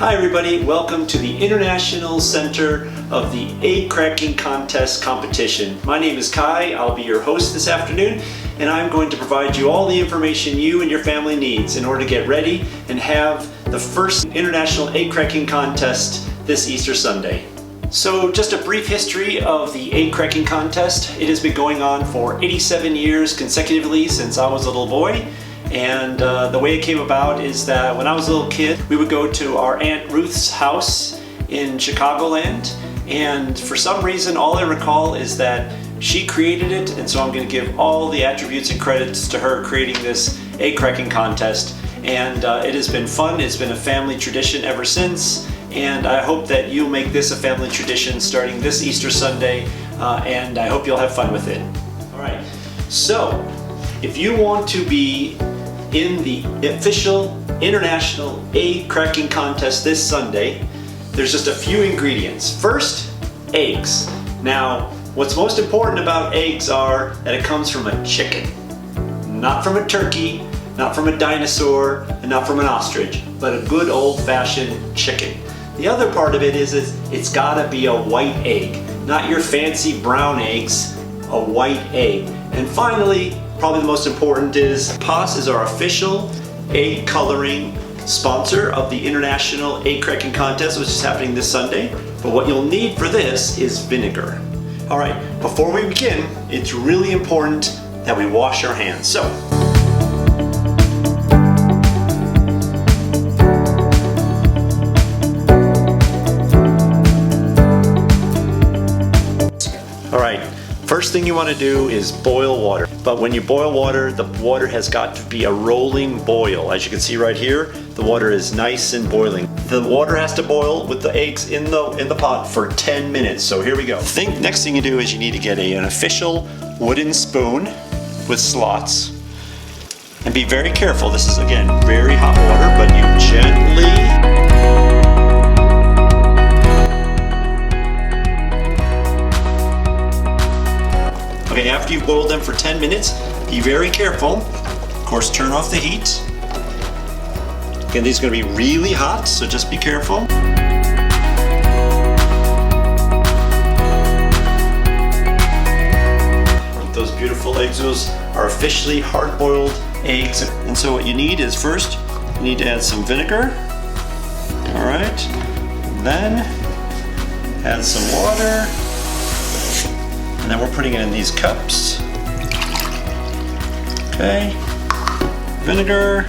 Hi everybody, welcome to the International Center of the Egg Cracking Contest competition. My name is Kai, I'll be your host this afternoon, and I'm going to provide you all the information you and your family needs in order to get ready and have the first International Egg Cracking Contest this Easter Sunday. So just a brief history of the Egg Cracking Contest. It has been going on for 87 years consecutively since I was a little boy. And the way it came about is that when I was a little kid, we would go to our Aunt Ruth's house in Chicagoland, and for some reason all I recall is that she created it, and so I'm going to give all the attributes and credits to her creating this egg cracking contest. And it has been fun. It's been a family tradition ever since, and I hope that you'll make this a family tradition starting this Easter Sunday, and I hope you'll have fun with it. Alright, so if you want to be in the official International Egg Cracking Contest this Sunday, there's just a few ingredients. First, eggs. Now, what's most important about eggs are that it comes from a chicken. Not from a turkey, not from a dinosaur, and not from an ostrich, but a good old-fashioned chicken. The other part of it is it's gotta be a white egg, not your fancy brown eggs, a white egg. And finally, probably the most important is POS is our official egg coloring sponsor of the International Egg Cracking Contest, which is happening this Sunday. But what you'll need for this is vinegar. All right, before we begin, it's really important that we wash our hands. So, all right, first thing you want to do is boil water. But when you boil water, the water has got to be a rolling boil. As you can see right here, the water is nice and boiling. The water has to boil with the eggs in the pot for 10 minutes. So here we go. Next thing you do is you need to get an official wooden spoon with slots. And be very careful. This is, again, very hot water, but you gently okay, after you've boiled them for 10 minutes, be very careful. Of course, turn off the heat. Again, these are going to be really hot, so just be careful. Those beautiful eggs, those are officially hard-boiled eggs. And so what you need is first, you need to add some vinegar. All right, then add some water. And then we're putting it in these cups. Okay, vinegar.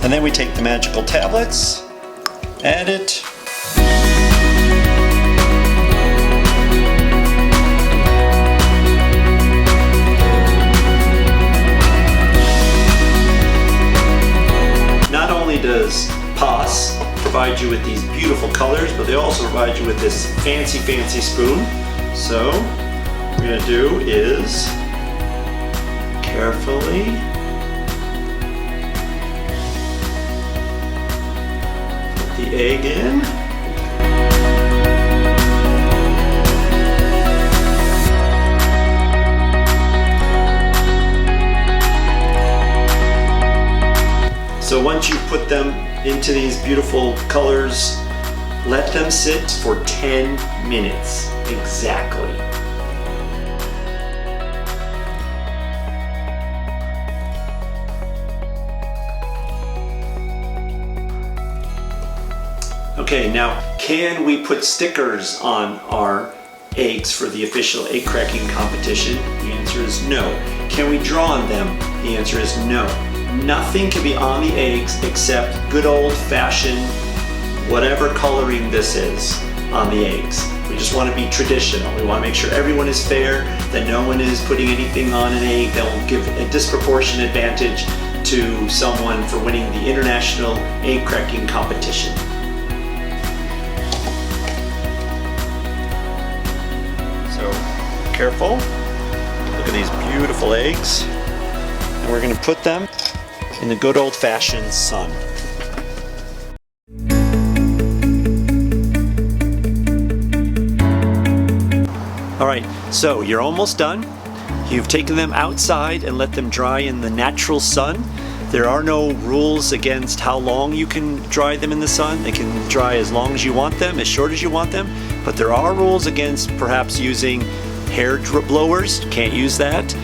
And then we take the magical tablets, add it. Not only does POS provide you with these beautiful colors, but they also provide you with this fancy spoon. So what we're going to do is carefully put the egg in. So once you put them into these beautiful colors, let them sit for 10 minutes exactly. Okay, now can we put stickers on our eggs for the official egg cracking competition? The answer is no. Can we draw on them? The answer is no. Nothing can be on the eggs except good old-fashioned whatever coloring this is on the eggs. We just want to be traditional. We want to make sure everyone is fair, that no one is putting anything on an egg that will give a disproportionate advantage to someone for winning the International Egg Cracking Competition. So, careful. Look at these beautiful eggs. And we're going to put them in the good old-fashioned sun. All right, so you're almost done. You've taken them outside and let them dry in the natural sun. There are no rules against how long you can dry them in the sun. They can dry as long as you want them, as short as you want them, but there are rules against perhaps using hair blowers. Can't use that.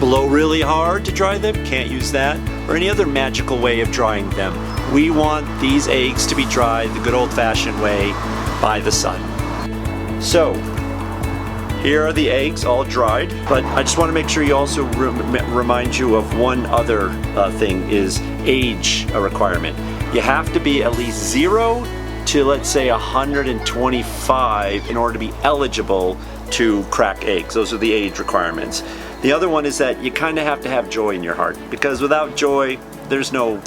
Blow really hard to dry them. Can't use that. Or any other magical way of drying them. We want these eggs to be dried the good old-fashioned way by the sun. So, here are the eggs all dried, but I just want to make sure you also remind you of one other thing is age requirement. You have to be at least 0 to, let's say, 125 in order to be eligible to crack eggs. Those are the age requirements. The other one is that you kind of have to have joy in your heart, because without joy, there's no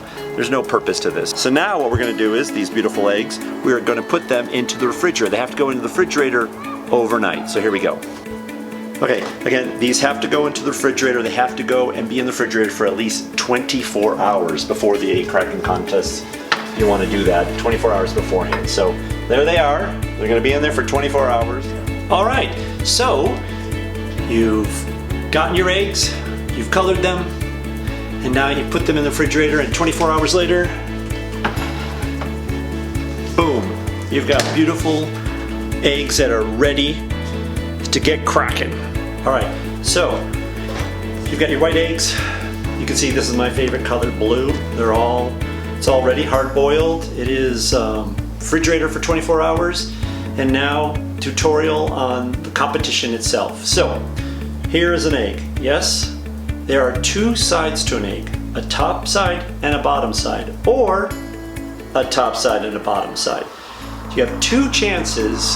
purpose to this. So now what we're going to do is these beautiful eggs, we're going to put them into the refrigerator. They have to go into the refrigerator overnight. So here we go. Okay, again, these have to go into the refrigerator. They have to go and be in the refrigerator for at least 24 hours before the egg cracking contest. You want to do that 24 hours beforehand. So there they are. They're going to be in there for 24 hours. All right, so you've gotten your eggs, you've colored them, and now you put them in the refrigerator, and 24 hours later, boom, you've got beautiful eggs that are ready to get cracking. All right, so you've got your white eggs. You can see this is my favorite color, blue. It's all ready, hard boiled. It is refrigerator for 24 hours. And now, tutorial on the competition itself. So, here is an egg. Yes, there are two sides to an egg, a top side and a bottom side, or a top side and a bottom side. You have two chances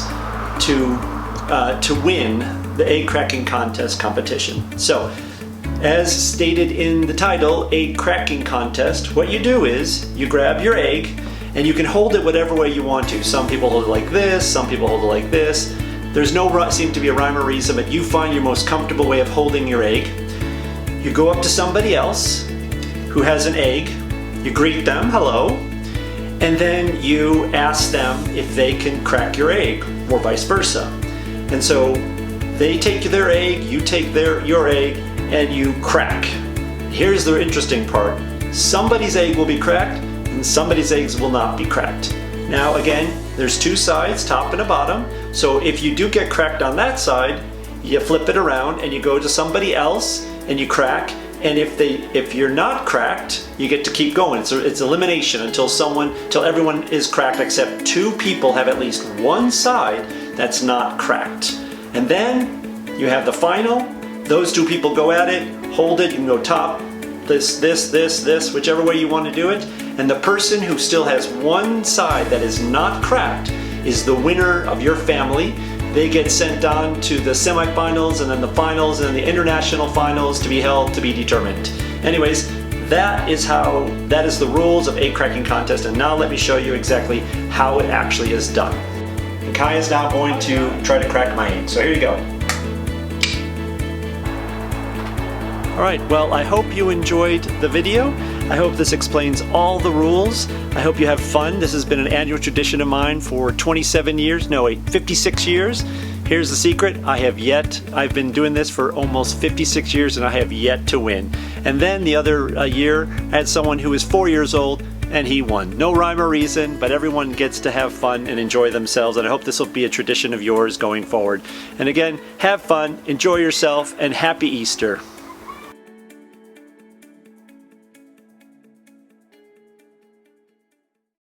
to win the egg cracking contest competition. So, as stated in the title, egg cracking contest, what you do is you grab your egg and you can hold it whatever way you want to. Some people hold it like this, some people hold it like this. There's no seem to be a rhyme or reason, but you find your most comfortable way of holding your egg. You go up to somebody else who has an egg, you greet them, hello, and then you ask them if they can crack your egg, or vice versa. And so they take their egg, you take your egg, and you crack. Here's the interesting part. Somebody's egg will be cracked, and somebody's eggs will not be cracked. Now again, there's two sides, top and a bottom. So if you do get cracked on that side, you flip it around and you go to somebody else and you crack. And if you're not cracked, you get to keep going. So it's elimination until everyone is cracked, except two people have at least one side that's not cracked. And then you have the final. Those two people go at it, hold it, you can go top, this, whichever way you want to do it. And the person who still has one side that is not cracked is the winner of your family. They get sent on to the semifinals and then the finals and then the international finals to be held to be determined. Anyways, that is the rules of egg cracking contest. And now let me show you exactly how it actually is done. And Kai is now going to try to crack my egg. So here you go. All right, well, I hope you enjoyed the video. I hope this explains all the rules. I hope you have fun. This has been an annual tradition of mine for 56 years. Here's the secret. I've been doing this for almost 56 years and I have yet to win. And then the other year, I had someone who was 4 years old and he won. No rhyme or reason, but everyone gets to have fun and enjoy themselves, and I hope this will be a tradition of yours going forward. And again, have fun, enjoy yourself, and happy Easter.